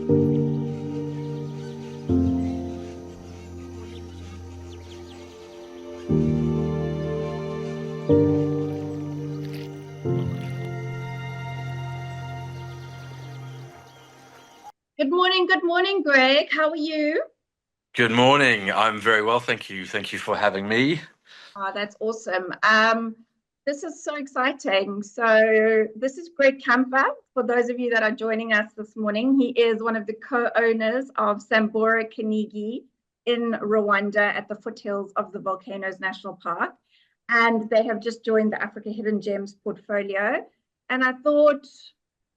Good morning, Greg. How are you? Good morning. I'm very well, thank you. Thank you for having me. Oh, that's awesome. This is so exciting. So, this is Greg Camper. For those of you that are joining us this morning, he is one of the co-owners of Sambora Kinigi in Rwanda at the foothills of the Volcanoes National Park. And they have just joined the Africa Hidden Gems portfolio. And I thought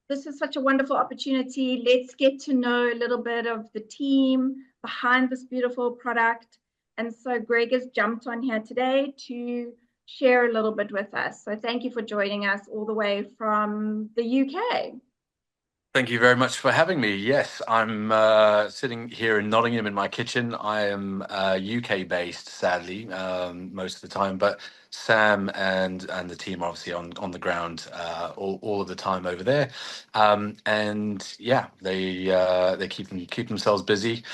this is such a wonderful opportunity. Let's get to know a little bit of the team behind this beautiful product. And so Greg has jumped on here today to share a little bit with us. So thank you for joining us all the way from the UK. Thank you very much for having me. Yes, I'm sitting here in Nottingham in my kitchen. I am UK based, sadly, most of the time, but Sam and the team are obviously on the ground all of the time over there. And yeah, they keep themselves busy.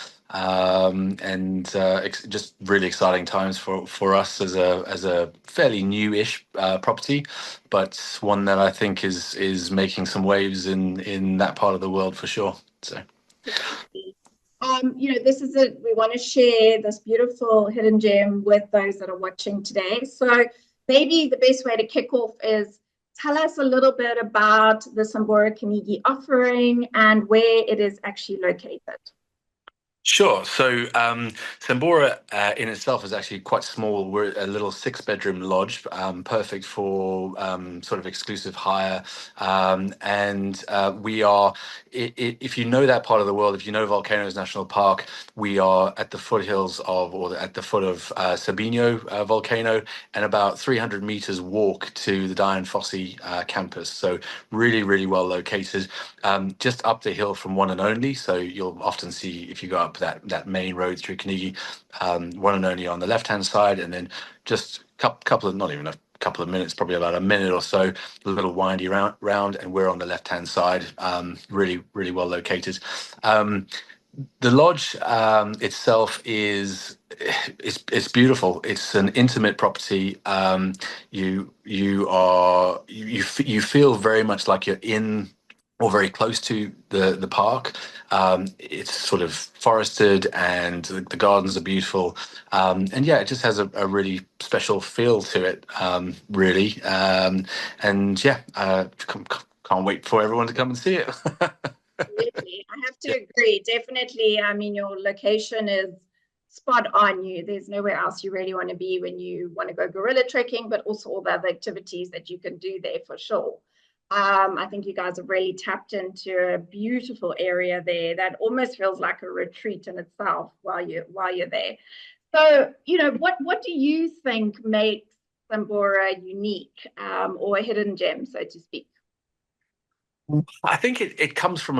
Just really exciting times for us as a fairly newish property, but one that I think is making some waves in that part of the world for sure. So. This is it. We want to share this beautiful hidden gem with those that are watching today. So maybe the best way to kick off is tell us a little bit about the Sambora Kinigi offering and where it is actually located. Sure. So Sambora in itself is actually quite small. We're a little six-bedroom lodge, perfect for sort of exclusive hire. And we are, if you know that part of the world, if you know Volcanoes National Park, we are at the foothills at the foot of Sabyinyo volcano, and about 300 meters walk to the Dian Fossey campus. So really, really well located, just up the hill from One and Only. So you'll often see if you go up that main road through Kinigi, One and Only on the left hand side, and then just couple of, not even a couple of minutes, probably about a minute or so, a little windy round, and we're on the left hand side, really, really well located. The lodge itself it's beautiful. It's an intimate property. You feel very much like you're in or very close to the park. It's sort of forested, and the gardens are beautiful. And yeah, it just has a really special feel to it, really. And yeah, can't wait for everyone to come and see it. Absolutely. I have to agree. Definitely. I mean, your location is spot on. There's nowhere else you really want to be when you want to go gorilla trekking, but also all the other activities that you can do there for sure. I think you guys have really tapped into a beautiful area there that almost feels like a retreat in itself while you're there. So, what do you think makes Sambora unique, or a hidden gem, so to speak? I think it comes from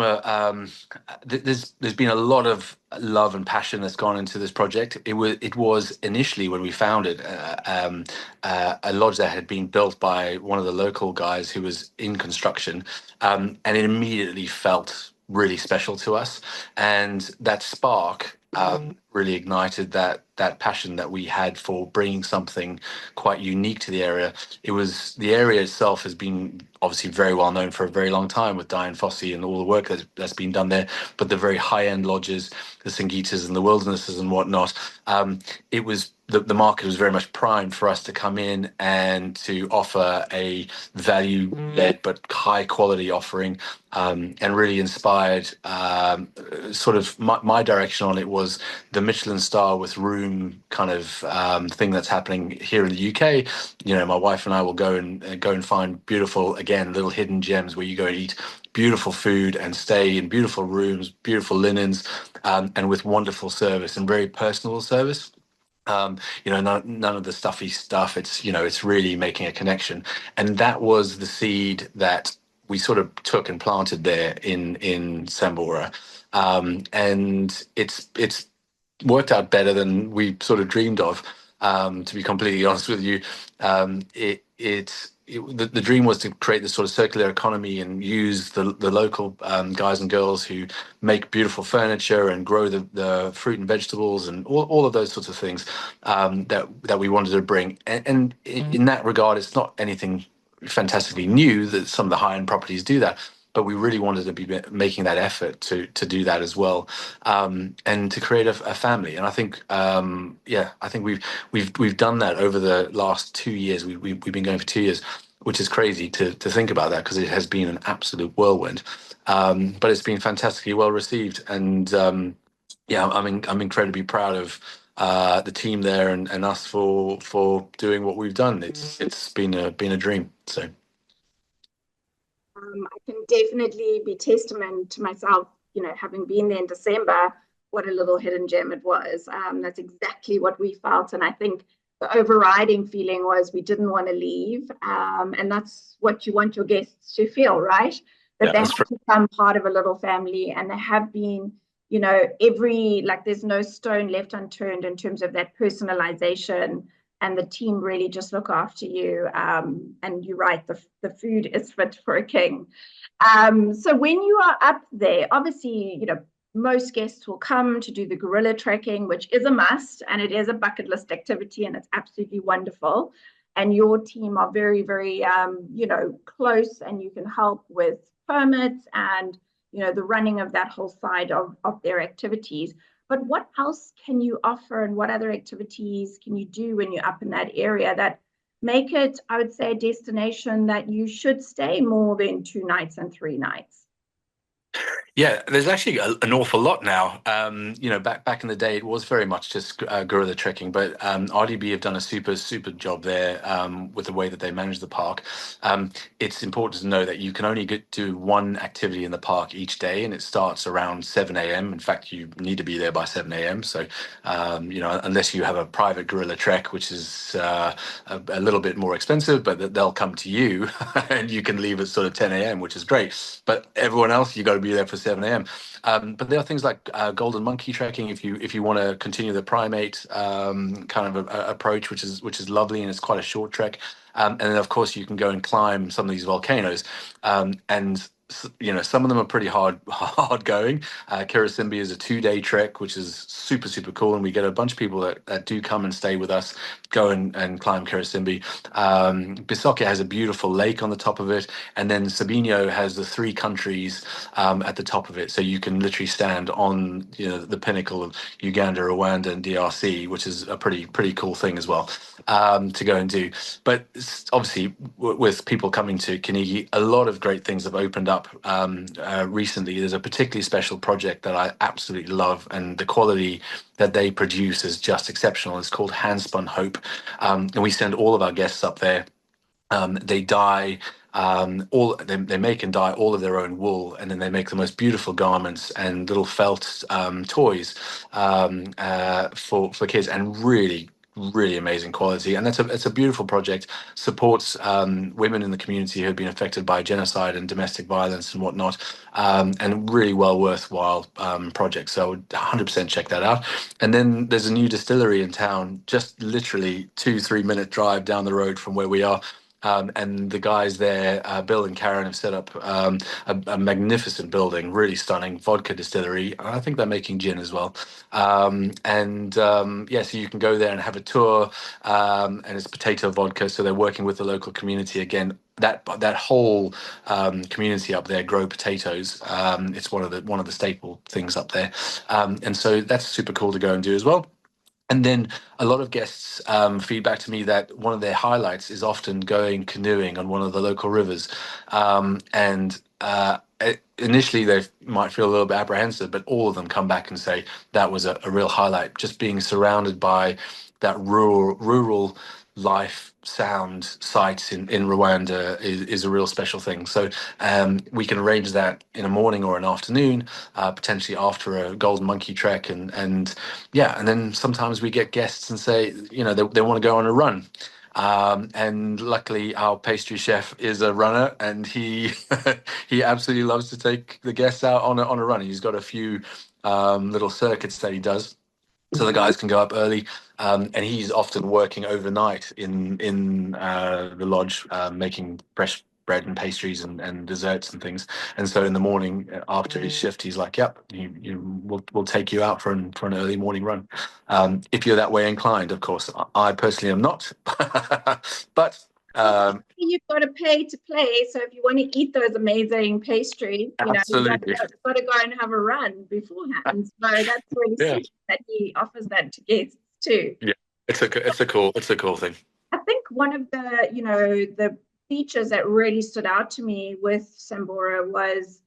there's been a lot of love and passion that's gone into this project. It was initially, when we found it, a lodge that had been built by one of the local guys who was in construction, and it immediately felt really special to us, and that spark really ignited that passion that we had for bringing something quite unique to the area. The area itself has been obviously very well known for a very long time with Dian Fossey and all the work that's been done there, but the very high end lodges, the Sangitas and the Wildernesses and whatnot, it was the market was very much primed for us to come in and to offer a value-led but high-quality offering, and really inspired. Sort of my direction on it was the Michelin star with room kind of thing that's happening here in the UK. My wife and I will go and find beautiful, again, little hidden gems where you go and eat beautiful food and stay in beautiful rooms, beautiful linens, and with wonderful service and very personal service. None of the stuffy stuff. It's really making a connection, and that was the seed that we sort of took and planted there in Sambora, and it's worked out better than we sort of dreamed of. To be completely honest with you, the dream was to create this sort of circular economy and use the local guys and girls who make beautiful furniture and grow the fruit and vegetables and all of those sorts of things that we wanted to bring. And in that regard, it's not anything fantastically new that some of the high-end properties do that, but we really wanted to be making that effort to do that as well, and to create a family. And I think, I think we've done that over the last 2 years. We've been going for 2 years, which is crazy to think about that, because it has been an absolute whirlwind. But it's been fantastically well received, and I'm incredibly proud of the team there and us for doing what we've done. It's been a dream. So. I can definitely be testament to myself, having been there in December, what a little hidden gem it was. That's exactly what we felt. And I think the overriding feeling was we didn't want to leave. And that's what you want your guests to feel, right? That they have to become part of a little family, and they have been, there's no stone left unturned in terms of that personalization, and the team really just look after you. And you're right, the food is fit for a king. So when you are up there, obviously, most guests will come to do the gorilla trekking, which is a must, and it is a bucket list activity, and it's absolutely wonderful. And your team are very, very, close, and you can help with permits and, the running of that whole side of their activities. But what else can you offer, and what other activities can you do when you're up in that area that make it, I would say, a destination that you should stay more than 2 nights and 3 nights? Yeah, there's actually an awful lot now. Back in the day, it was very much just gorilla trekking, but RDB have done a super job there with the way that they manage the park. It's important to know that you can only do one activity in the park each day, and it starts around 7 a.m. In fact, you need to be there by 7 a.m. So, unless you have a private gorilla trek, which is a little bit more expensive, but they'll come to you and you can leave at sort of 10 a.m., which is great. But everyone else, you got to be there for 7 a.m. But there are things like golden monkey trekking if you want to continue the primate kind of approach, which is lovely, and it's quite a short trek. And then of course you can go and climb some of these volcanoes, and some of them are pretty hard going. Kirisimbi is a 2-day trek, which is super cool, and we get a bunch of people that do come and stay with us, go and climb Kirisimbi. Bisoke has a beautiful lake on the top of it, and then Sabyinyo has the 3 countries at the top of it, so you can literally stand on the pinnacle of Uganda, Rwanda, and DRC, which is a pretty cool thing as well to go and do. But obviously, with people coming to Kinigi, a lot of great things have opened up recently. There's a particularly special project that I absolutely love, and the quality that they produce is just exceptional. It's called Handspun Hope, and we send all of our guests up there. They dye they make and dye all of their own wool, and then they make the most beautiful garments and little felt toys for kids, and really amazing quality. And it's a beautiful project, supports women in the community who have been affected by genocide and domestic violence and whatnot, and really well worthwhile project. So I would 100% check that out. And then there's a new distillery in town, just literally 2-3 minute drive down the road from where we are. And the guys there, Bill and Karen, have set up a magnificent building, really stunning vodka distillery. I think they're making gin as well. So you can go there and have a tour, and it's potato vodka. So they're working with the local community again. That whole community up there grow potatoes. It's one of the staple things up there, and so that's super cool to go and do as well. And then a lot of guests feedback to me that one of their highlights is often going canoeing on one of the local rivers. Initially, they might feel a little bit apprehensive, but all of them come back and say that was a real highlight. Just being surrounded by that rural life sound sites in Rwanda is a real special thing. So we can arrange that in a morning or an afternoon, potentially after a golden monkey trek, and then sometimes we get guests and say they want to go on a run. And luckily our pastry chef is a runner, and he he absolutely loves to take the guests out on a run. He's got a few little circuits that he does. so the guys can go up early, and he's often working overnight in the lodge, making fresh bread and pastries and desserts and things. And so in the morning after his shift, he's like, "Yep, we'll take you out for an early morning run, if you're that way inclined." Of course, I personally am not, but. You've got to pay to play. So if you want to eat those amazing pastries, you've got Absolutely. to go and have a run beforehand. So that's really Yeah. sweet that he offers that to guests too. Yeah. It's a cool thing. I think one of the features that really stood out to me with Sambora was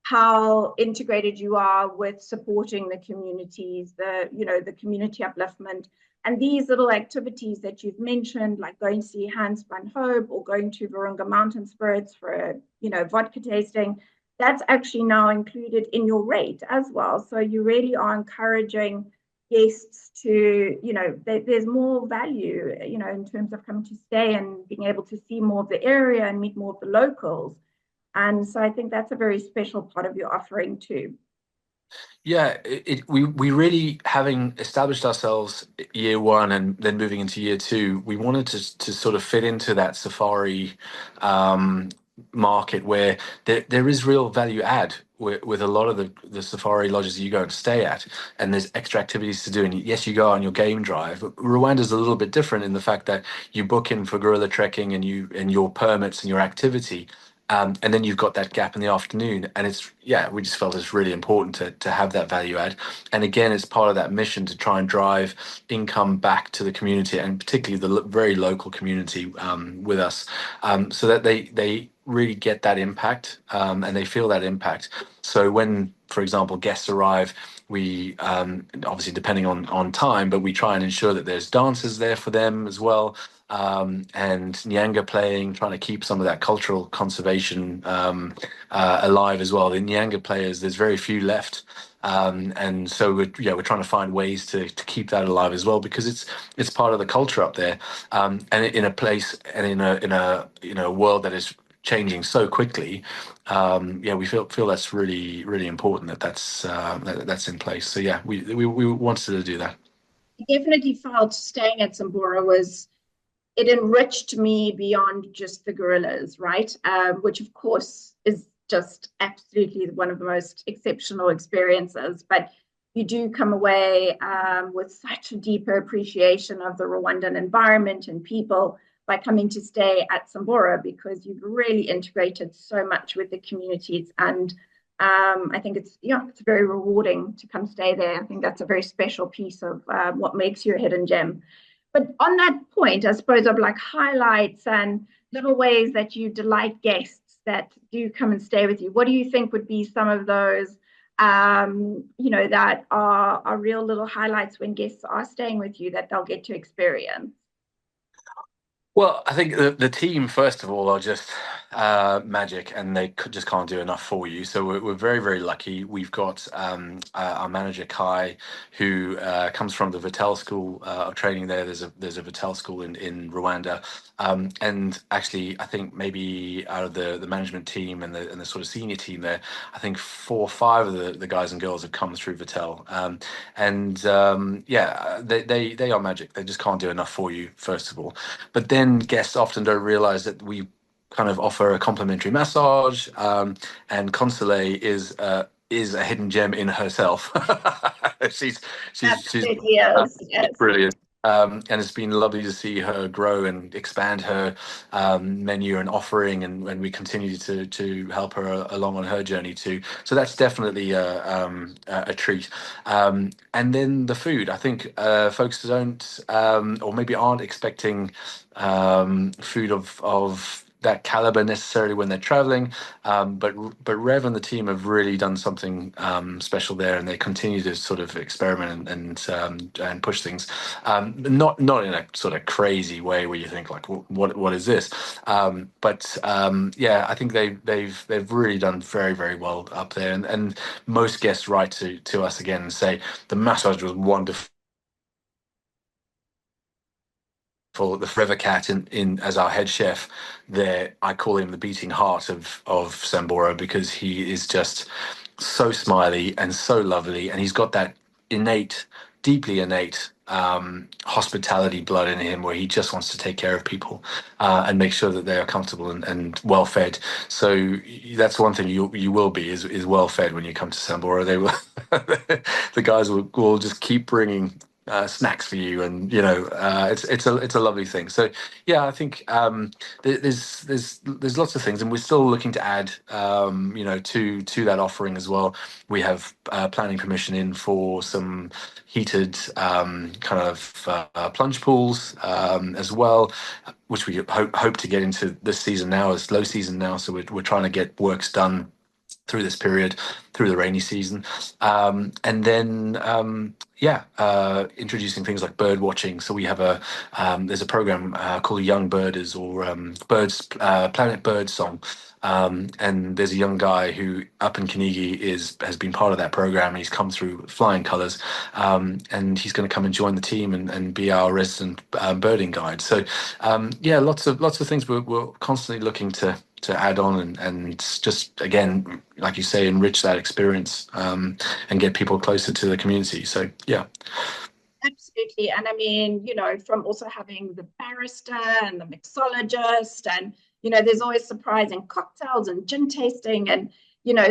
how integrated you are with supporting the communities, the community upliftment, and these little activities that you've mentioned, like going to see Handspun Hope or going to Virunga Mountain Spirits for vodka tasting. That's actually now included in your rate as well. So you really are encouraging guests to, there's more value, in terms of coming to stay and being able to see more of the area and meet more of the locals. And so I think that's a very special part of your offering too. Yeah, we really, having established ourselves year one and then moving into year two, we wanted to sort of fit into that safari market where there is real value add with a lot of the safari lodges you go and stay at, and there's extra activities to do. And yes, you go on your game drive. Rwanda's a little bit different in the fact that you book in for gorilla trekking and your permits and your activity. And then you've got that gap in the afternoon, and we just felt it's really important to have that value add. And again, it's part of that mission to try and drive income back to the community, and particularly the very local community with us, so that they really get that impact, and they feel that impact. So when, for example, guests arrive, we obviously, depending on time, but we try and ensure that there's dancers there for them as well, and Nyanga playing, trying to keep some of that cultural conservation alive as well. The Nyanga players, there's very few left, and so we're trying to find ways to keep that alive as well, because it's part of the culture up there, and in a place and in a world that is changing so quickly. We feel that's really really important that's in place. So yeah, we wanted to do that. I definitely felt staying at Sambora was, it enriched me beyond just the gorillas, right? Which of course is just absolutely one of the most exceptional experiences. But you do come away with such a deeper appreciation of the Rwandan environment and people by coming to stay at Sambora, because you've really integrated so much with the communities. And I think it's very rewarding to come stay there. I think that's a very special piece of what makes you a hidden gem. But on that point, I suppose, of like highlights and little ways that you delight guests that do come and stay with you, what do you think would be some of those, that are real little highlights when guests are staying with you that they'll get to experience? Well, I think the team, first of all, are just magic, and they just can't do enough for you. So we're very, very lucky. We've got our manager, Kai, who comes from the Vattel School of Training there. There's a Vattel School in Rwanda. And actually, I think maybe out of the management team and the sort of senior team there, I think 4 or 5 of the guys and girls have come through Vattel. They are magic. They just can't do enough for you, first of all. But then guests often don't realize that we kind of offer a complimentary massage, and Console is a hidden gem in herself. she's Absolutely is, yes. brilliant. And it's been lovely to see her grow and expand her menu and offering, and we continue to help her along on her journey too. So that's definitely a treat. And then the food, I think folks don't, or maybe aren't expecting food of that caliber necessarily when they're traveling, but Rev and the team have really done something special there, and they continue to sort of experiment and push things, not in a sort of crazy way where you think like, what is this? I think they've really done very very well up there, and most guests write to us again and say the massage was wonderful. The Forever Cat in as our head chef there, I call him the beating heart of Sambora, because he is just so smiley and so lovely, and he's got that innate deeply innate hospitality blood in him, where he just wants to take care of people and make sure that they are comfortable and well fed. So that's one thing you will be is well fed when you come to Sambora. They will, the guys will just keep bringing snacks for you, and it's a lovely thing. So yeah, I think there's lots of things, and we're still looking to add to that offering as well. We have planning permission in for some heated kind of plunge pools as well, which we hope to get into this season now. It's low season now, so we're trying to get works done through this period, through the rainy season, and then introducing things like bird watching. So we have there's a program called Young Birders, or Birds Planet Bird Song, and there's a young guy who up in Kinigi has been part of that program, and he's come through flying colours, and he's going to come and join the team and be our resident birding guide. So lots of things we're constantly looking to add on and just, again, like you say, enrich that experience and get people closer to the community. So yeah. Absolutely. And I mean, from also having the barrister and the mixologist, and there's always surprising cocktails and gin tasting, and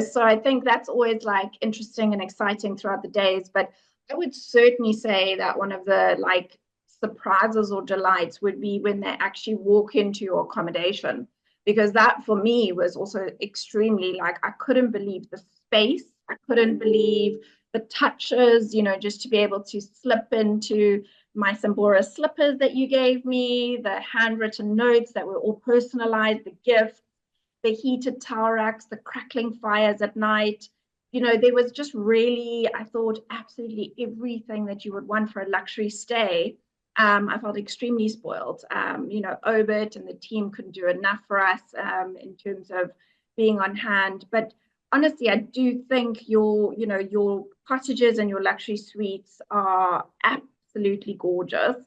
so I think that's always like interesting and exciting throughout the days. But I would certainly say that one of the like surprises or delights would be when they actually walk into your accommodation, because that for me was also extremely, like, I couldn't believe the space. I couldn't believe the touches, just to be able to slip into my Sambora slippers that you gave me, the handwritten notes that were all personalized, the gifts, the heated towel racks, the crackling fires at night. There was just really, I thought, absolutely everything that you would want for a luxury stay. I felt extremely spoiled. Obert and the team couldn't do enough for us in terms of being on hand. But honestly, I do think your cottages and your luxury suites are absolutely gorgeous.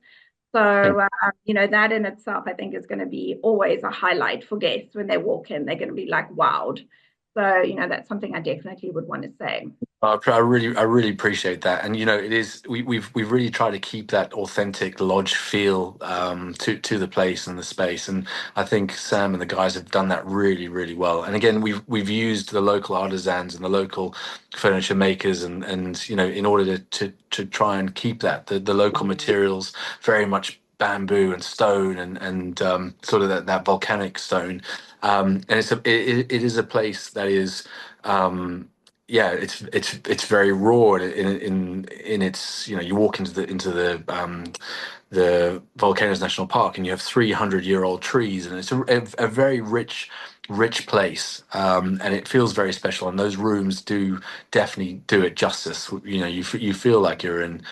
So, that in itself, I think, is going to be always a highlight for guests when they walk in. They're going to be like, wowed. So, that's something I definitely would want to say. I really appreciate that, and it is we've really tried to keep that authentic lodge feel to the place and the space, and I think Sam and the guys have done that really, really well. And again, we've used the local artisans and the local furniture makers, and in order to try and keep that the local materials, very much bamboo and stone and sort of that volcanic stone, and it is a place that is. It's very raw in its, you walk into the Volcanoes National Park, and you have 300-year-old trees, and it's a very rich place, and it feels very special, and those rooms do definitely do it justice. You feel like you're in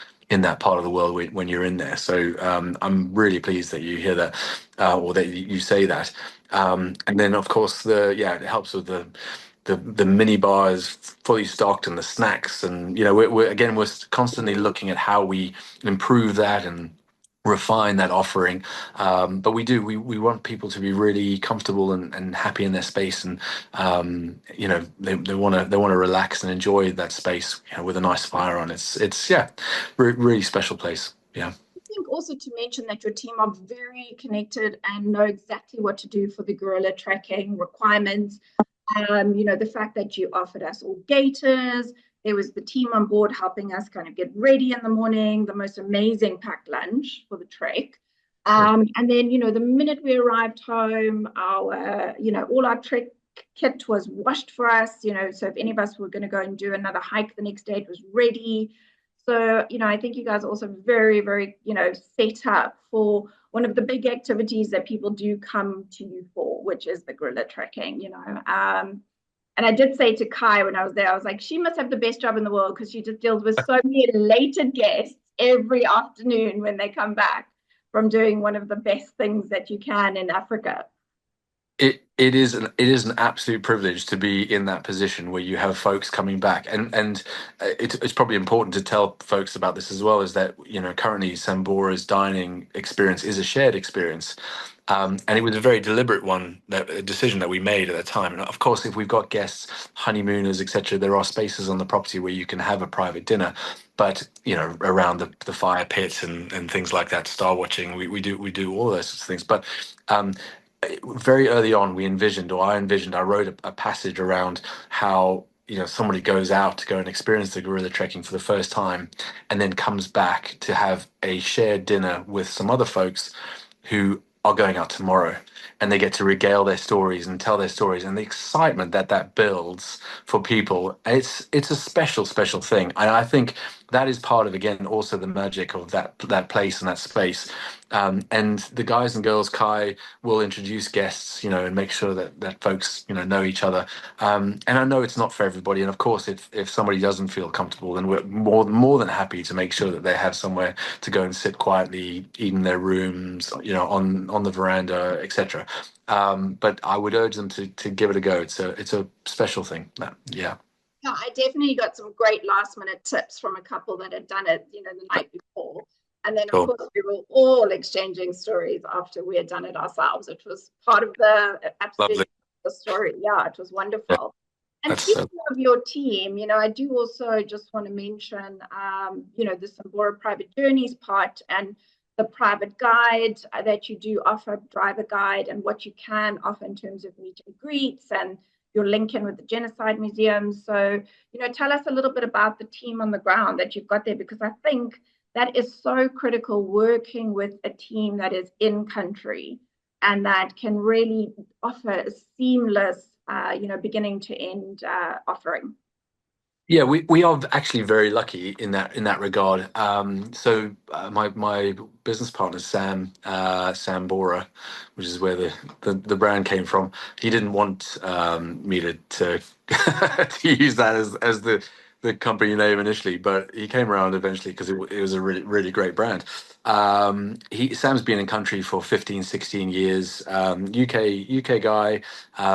that part of the world when you're in there. So I'm really pleased that you hear that, or that you say that, and then of course it helps with the mini bar is fully stocked, and the snacks, and we're constantly looking at how we improve that and refine that offering, but we want people to be really comfortable and happy in their space, and they want to relax and enjoy that space, with a nice fire on. It's really special place. Yeah. I think also to mention that your team are very connected and know exactly what to do for the gorilla tracking requirements. The fact that you offered us all gaiters, there was the team on board helping us kind of get ready in the morning, the most amazing packed lunch for the trek. And then, the minute we arrived home, all our trek kit was washed for us, so if any of us were going to go and do another hike the next day, it was ready. So, I think you guys are also very, very, set up for one of the big activities that people do come to you for, which is the gorilla trekking, And I did say to Kai when I was there, I was like, she must have the best job in the world, because she just deals with so many elated guests every afternoon when they come back from doing one of the best things that you can in Africa. it is an absolute privilege to be in that position where you have folks coming back, and it's probably important to tell folks about this as well, is that currently Sambora's dining experience is a shared experience. And it was a very deliberate one, that a decision that we made at the time. And of course, if we've got guests, honeymooners, etc., there are spaces on the property where you can have a private dinner. But around the fire pit and things like that, star watching, we do all those sorts of things. But um, very early on, I wrote a passage around how somebody goes out to go and experience the gorilla trekking for the first time, and then comes back to have a shared dinner with some other folks who are going out tomorrow, and they get to regale their stories and tell their stories, and the excitement that that builds for people. It's a special thing, and I think that is part of, again, also the magic of that place and that space. And the guys and girls, Kai will introduce guests, and make sure that folks know each other. And I know it's not for everybody, and of course, if somebody doesn't feel comfortable, then we're more than happy to make sure that they have somewhere to go and sit quietly, eat in their rooms, on the veranda, etc. But I would urge them to give it a go. It's a special thing. Yeah. Yeah, I definitely got some great last minute tips from a couple that had done it, the night before. And then, of Cool. course, we were all exchanging stories after we had done it ourselves, which was part of the Lovely. absolute the story. Yeah, it was Yeah, wonderful. And that's speaking of your team, I do also just want to mention, the Sambora Private Journeys part and the private guide that you do offer, driver guide, and what you can offer in terms of meet and greets and your link in with the Genocide Museum. So, tell us a little bit about the team on the ground that you've got there, because I think that is so critical, working with a team that is in country and that can really offer a seamless, beginning to end offering. Yeah, we are actually very lucky in that regard. My business partner, Sambora, which is where the brand came from. He didn't want me to to use that as the company name initially, but he came around eventually because it was a really really great brand. Sam's been in country for 15, 16 years. UK guy,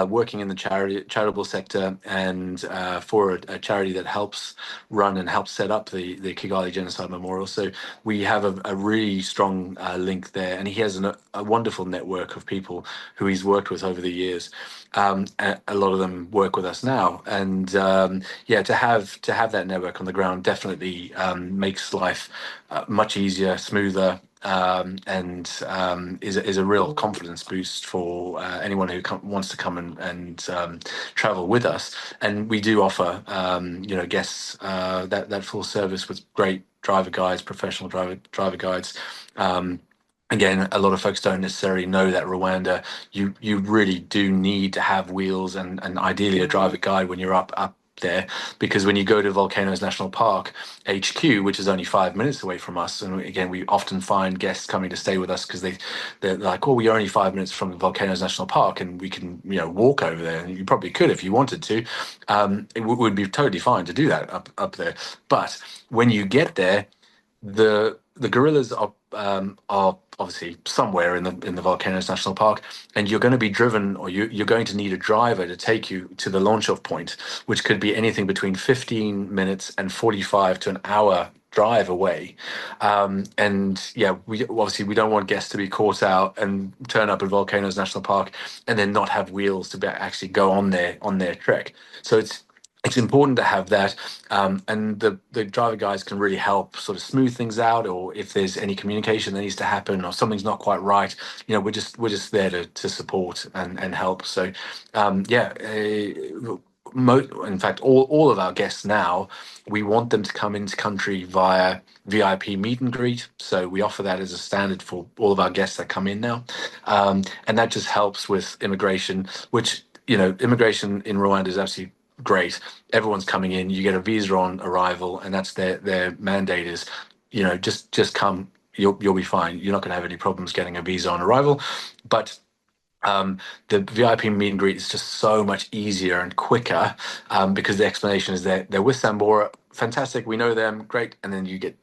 working in the charitable sector, and for a charity that helps run and help set up the Kigali Genocide Memorial. So we have a really strong link there, and he has a wonderful network of people who he's worked with over the years. A lot of them work with us now, and yeah, to have that network on the ground definitely makes life much easier, smoother, and is a real confidence boost for anyone who wants to come and travel with us. And we do offer guests that full service with great driver guides, professional driver guides. Again, a lot of folks don't necessarily know that Rwanda, you really do need to have wheels and ideally a driver guide when you're up there, because when you go to Volcanoes National Park HQ, which is only 5 minutes away from us, and again, we often find guests coming to stay with us because they're like, oh, we're only 5 minutes from the Volcanoes National Park, and we can walk over there, and you probably could if you wanted to. Would be totally fine to do that up there. But when you get there, the gorillas are obviously somewhere in the Volcanoes National Park, and you're going to be driven, or you're going to need a driver to take you to the launch off point, which could be anything between 15 minutes and 45 to an hour drive away. And yeah, we don't want guests to be caught out and turn up at Volcanoes National Park and then not have wheels to actually go on their trek. So it's important to have that, and the driver guys can really help sort of smooth things out, or if there's any communication that needs to happen or something's not quite right, we're just there to support and help. So yeah, in fact, all of our guests now, we want them to come into country via VIP meet and greet. So we offer that as a standard for all of our guests that come in now, and that just helps with immigration, which immigration in Rwanda is absolutely great. Everyone's coming in, you get a visa on arrival, and that's their mandate is just come, you'll be fine, you're not going to have any problems getting a visa on arrival. But the VIP meet and greet is just so much easier and quicker, because the explanation is that they're with Sambora fantastic, we know them, great. And then you get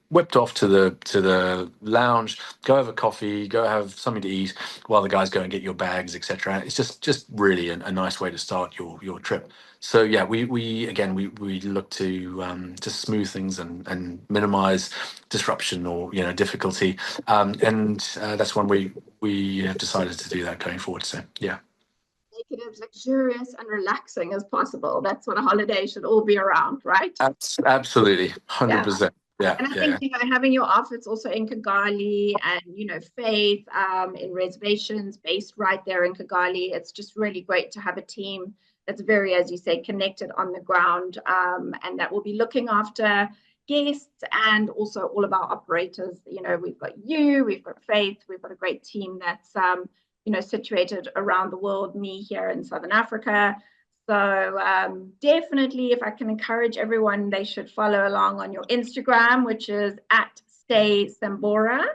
whipped off to the lounge, go have a coffee, go have something to eat while the guys go and get your bags, etc. It's just really a nice way to start your trip. So yeah, we again we look to smooth things and minimize disruption or difficulty, and that's when we have decided to do that going forward. So yeah. Make it as luxurious and relaxing as possible. That's what a holiday should all be around, right? Absolutely, Yeah. 100%. Yeah, And I think, having your office also in Kigali and, Faith in reservations based right there in Kigali, it's just really great to have a team that's very, as you say, connected on the ground, and that will be looking after guests and also all of our operators. We've got we've got Faith, we've got a great team that's, situated around the world, me here in Southern Africa. So definitely, if I can encourage everyone, they should follow along on your Instagram, which is at Stay Sambora,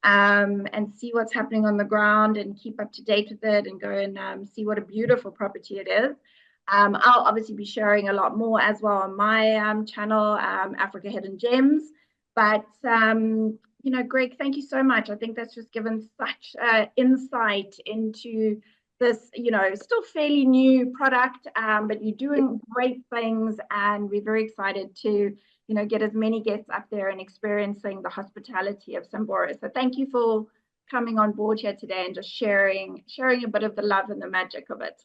and see what's happening on the ground and keep up to date with it and go and see what a beautiful property it is. I'll obviously be sharing a lot more as well on my channel, Africa Hidden Gems. But Greg, thank you so much. I think that's just given such insight into this, still fairly new product, but you're doing great things, and we're very excited to, get as many guests up there and experiencing the hospitality of Sambora. So thank you for coming on board here today and just sharing a bit of the love and the magic of it.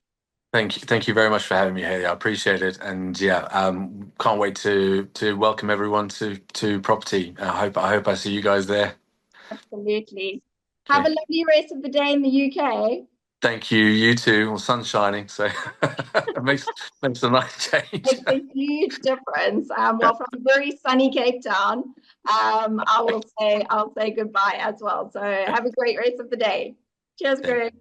Thank you very much for having me, Haley. I appreciate it, and can't wait to welcome everyone to property. I hope I see you guys there. Absolutely. Okay. Have a lovely rest of the day in the UK. Thank you. You too. Well, sun's shining, so it makes a nice change. Makes a huge difference. Well, from very sunny Cape Town, I'll say goodbye as well. So have a great rest of the day. Cheers, Greg.